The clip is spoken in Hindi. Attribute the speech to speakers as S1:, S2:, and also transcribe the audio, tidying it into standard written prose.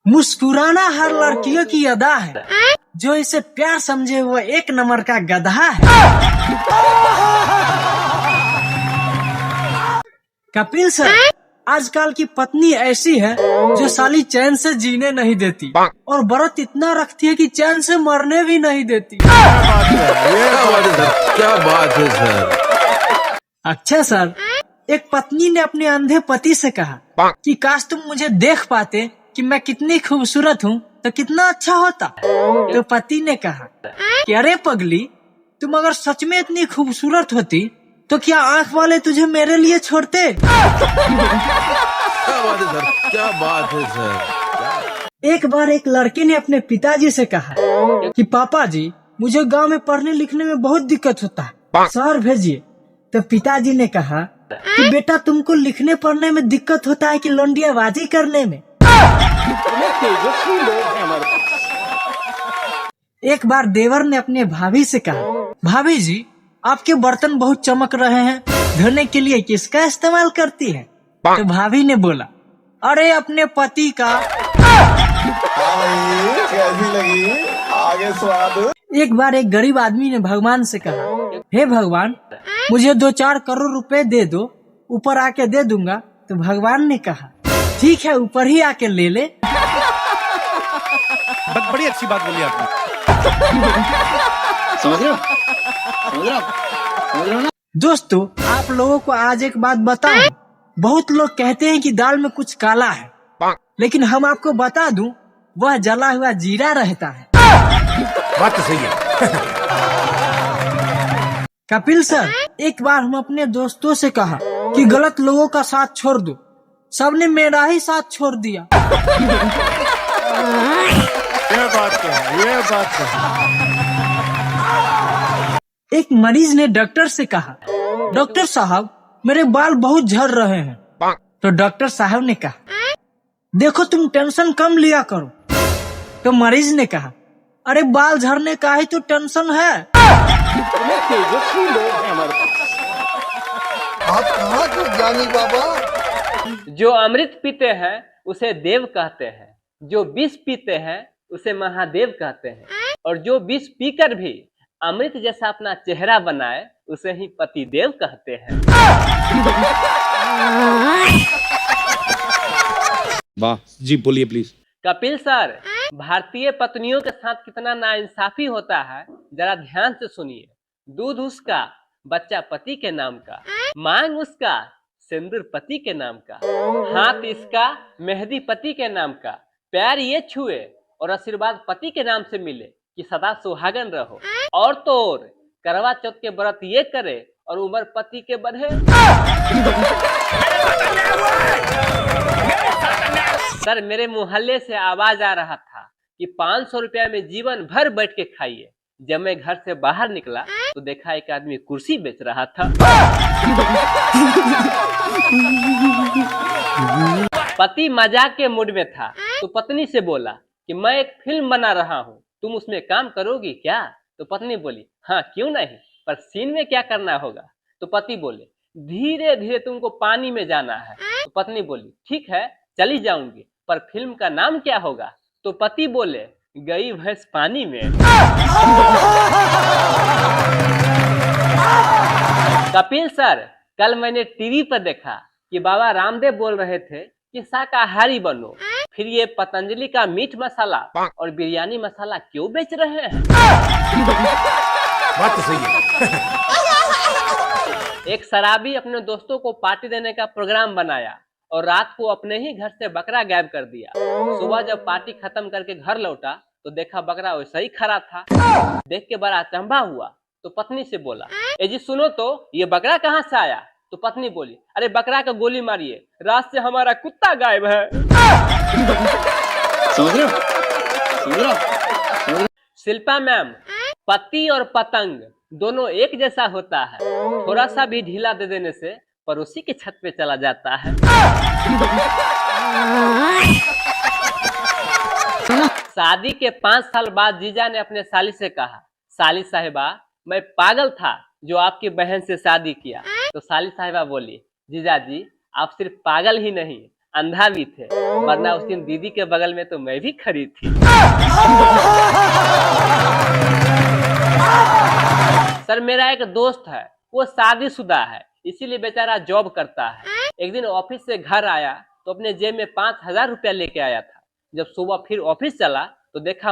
S1: मुस्कुराना हर लड़कियों की अदा है, जो इसे प्यार समझे वो एक नंबर का गधा है। कपिल सर, आजकल की पत्नी ऐसी है जो साली चैन से जीने नहीं देती और व्रत इतना रखती है कि चैन से मरने भी नहीं देती।
S2: क्या बात है सर।
S1: अच्छा सर, एक पत्नी ने अपने अंधे पति से कहा कि काश तुम मुझे देख पाते कि मैं कितनी खूबसूरत हूँ तो कितना अच्छा होता। तो पति ने कहा कि अरे पगली, तुम अगर सच में इतनी खूबसूरत होती तो क्या आँख वाले तुझे मेरे लिए छोड़ते?
S2: क्या बात है सर, क्या बात है सर।
S1: एक बार एक लड़के ने अपने पिताजी से कहा कि पापा जी, मुझे गांव में पढ़ने लिखने में बहुत दिक्कत होता है, शहर भेजिए। तो पिताजी ने कहा कि बेटा, तुमको लिखने पढ़ने में दिक्कत होता है कि लौंडियाबाजी करने में? एक बार देवर ने अपने भाभी से कहा, भाभी जी, आपके बर्तन बहुत चमक रहे हैं, धोने के लिए किसका इस्तेमाल करती है? तो भाभी ने बोला, अरे अपने पति का।
S3: कैसी लगी आगे स्वाद?
S1: एक बार एक गरीब आदमी ने भगवान से कहा, हे भगवान, मुझे 2-4 करोड़ रुपए दे दो, ऊपर आके दे दूंगा। तो भगवान ने कहा, ठीक है, ऊपर ही आके ले ले।
S4: बड़ी अच्छी बात बोली आपने।
S3: समझ रहे हो ना?
S1: दोस्तों, आप लोगों को आज एक बात बताऊं, बहुत लोग कहते हैं कि दाल में कुछ काला है, लेकिन हम आपको बता दूं, वह जला हुआ जीरा रहता है।
S4: बात तो सही है।
S1: कपिल सर, एक बार हम अपने दोस्तों से कहा कि गलत लोगों का साथ छोड़ दो, सबने मेरा ही साथ छोड़ दिया।
S4: ये बात तो है।
S1: एक मरीज ने डॉक्टर से कहा, डॉक्टर साहब, मेरे बाल बहुत झड़ रहे हैं। तो डॉक्टर साहब ने कहा, देखो तुम टेंशन कम लिया करो। तो मरीज ने कहा, अरे बाल झड़ने का ही तो टेंशन है।
S3: आप कहाँ के ज्ञानी बाबा?
S5: जो अमृत पीते हैं उसे देव कहते हैं, जो विष पीते हैं उसे महादेव कहते हैं, और जो विष पीकर भी अमृत जैसा अपना चेहरा बनाए उसे ही पतिदेव कहते हैं।
S4: वाह जी, बोलिए प्लीज।
S5: कपिल सर, भारतीय पत्नियों के साथ कितना नाइंसाफी होता है, जरा ध्यान से सुनिए। दूध उसका, बच्चा पति के नाम का, मांग उसका, सिंदूर पति के नाम का, हाथ इसका, मेहंदी पति के नाम का, पैर ये छुए और आशीर्वाद पति के नाम से मिले कि सदा सुहागन रहो, और तो और करवा चौथ के व्रत ये करे और उम्र पति के बढ़े। सर, मेरे मोहल्ले से आवाज आ रहा था कि 500 रुपया में जीवन भर बैठ के खाइए। जब मैं घर से बाहर निकला तो देखा एक आदमी कुर्सी बेच रहा था। पति मजाक के मूड में था तो पत्नी से बोला कि मैं एक फिल्म बना रहा हूँ, तुम उसमें काम करोगी क्या? तो पत्नी बोली, हाँ क्यों नहीं, पर सीन में क्या करना होगा? तो पति बोले, धीरे धीरे तुमको पानी में जाना है। तो पत्नी बोली, ठीक है चली जाऊंगी, पर फिल्म का नाम क्या होगा? तो पति बोले, गई भैंस पानी में। कपिल सर, कल मैंने टीवी पर देखा कि बाबा रामदेव बोल रहे थे कि शाकाहारी बनो, फिर ये पतंजलि का मीट मसाला और बिरयानी मसाला क्यों बेच रहे हैं?
S4: बात तो सही है।
S5: एक शराबी अपने दोस्तों को पार्टी देने का प्रोग्राम बनाया और रात को अपने ही घर से बकरा गायब कर दिया। सुबह जब पार्टी खत्म करके घर लौटा तो देखा बकरा वैसा ही खड़ा था। देख के बड़ा अचंभा हुआ तो पत्नी से बोला, ए जी सुनो तो, ये बकरा कहाँ से आया? तो पत्नी बोली, अरे बकरा का गोली मारिए, रात से हमारा कुत्ता गायब है।
S3: समझ रहे हो?
S5: शिल्पा मैम, पति और पतंग दोनों एक जैसा होता है, थोड़ा सा भी ढीला दे देने से पड़ोसी के छत पे चला जाता है। शादी के 5 साल बाद जीजा ने अपने साली से कहा, साली साहिबा, मैं पागल था जो आपकी बहन से शादी किया। तो साली साहिबा बोली, जीजा जी आप सिर्फ पागल ही नहीं, अंधा भी थे, वरना उस दिन दीदी के बगल में तो मैं भी खड़ी थी। सर मेरा एक दोस्त है, वो शादीशुदा है, इसीलिए बेचारा जॉब करता है। एक दिन ऑफिस से घर आया तो अपने जेब में 5,000 रुपया लेके आया था। जब सुबह फिर ऑफिस चला तो देखा